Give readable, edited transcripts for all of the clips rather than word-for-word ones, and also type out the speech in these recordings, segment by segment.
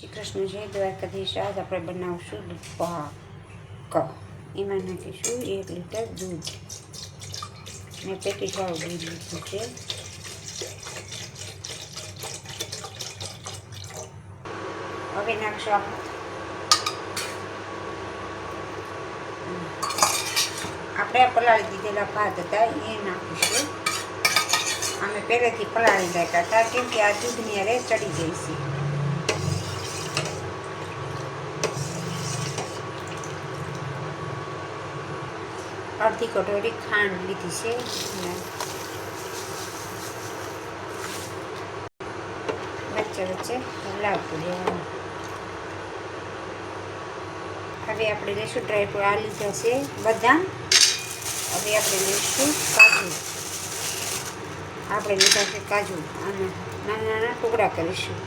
શ્રી કૃષ્ણ જય દ્વારકાધીશ. આજ આપણે બનાવશું દૂધ પાક. એમાં નાખીશું 1 લીટર દૂધ. મેં પેકેટવાળું દૂધ લીધું છે. હવે નાખશું આપણે પલાળી દીધેલા ભાત હતા એ નાખીશું. અમે પહેલેથી પલાળી રાખ્યા હતા કેમ કે આ દૂધની હારે ચડી જાય છે. અડધી કટોરી ખાંડ લીધી છે. વચ્ચે વચ્ચે હલાવતું રહેવાનું. હવે આપણે લઈશું ડ્રાયફ્રૂટ. આ લીધા છે બદામ. હવે આપણે લઈશું કાજુ. આપણે લીધા છે કાજુ અને નાના નાના ટુકડા કરીશું.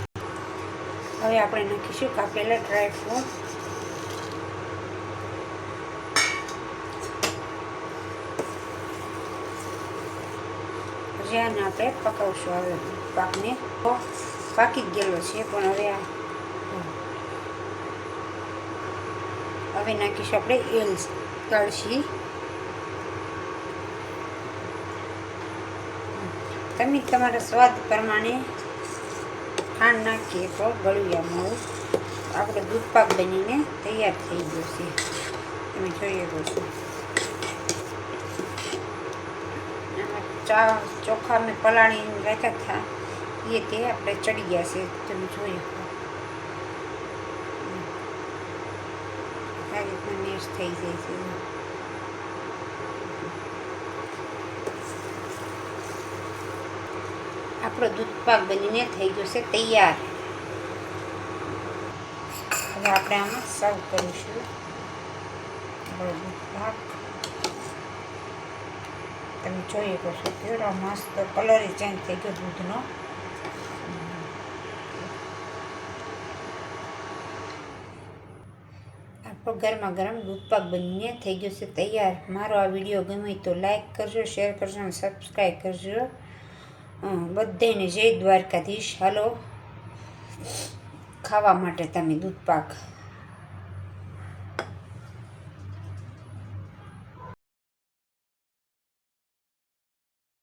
હવે આપણે નાખીશું કાપેલા ડ્રાયફ્રૂટ. પછી આને આપણે પકાવશું. હવે પાકને પાકી જ ગયેલો છે પણ હવે નાખીશું આપણે એલચી. તમે તમારા સ્વાદ પ્રમાણે ખાંડ નાખીએ તો ગળ્યામાં આપણે દૂધ પાક બનીને તૈયાર થઈ ગયો છે. તમે જોઈ શકો છો. ચોખા મેં પલાળીને રાખ્યા હતા એ તે આપણે ચડી ગયા છે. તમે જોઈ શકો આ રીતના મેશ થઈ જાય છે. આપણો દૂધ પાક બનીને થઈ ગયો છે તૈયાર. હવે આપણે આમાં સર્વ કરીશું આપણો દૂધ પાક. તમે જોઈ શકો છો કેવો મસ્ત કલર ચેન્જ થઈ ગયો દૂધનો. આપણો ગરમા ગરમ દૂધ પાક બનીને થઈ ગયો છે તૈયાર. મારો આ વિડીયો ગમે તો લાઈક કરજો, શેર કરજો અને સબસ્ક્રાઈબ કરજો. બધાને જય દ્વારકાધીશ. હાલો ખાવા માટે તમે દૂધ પાક.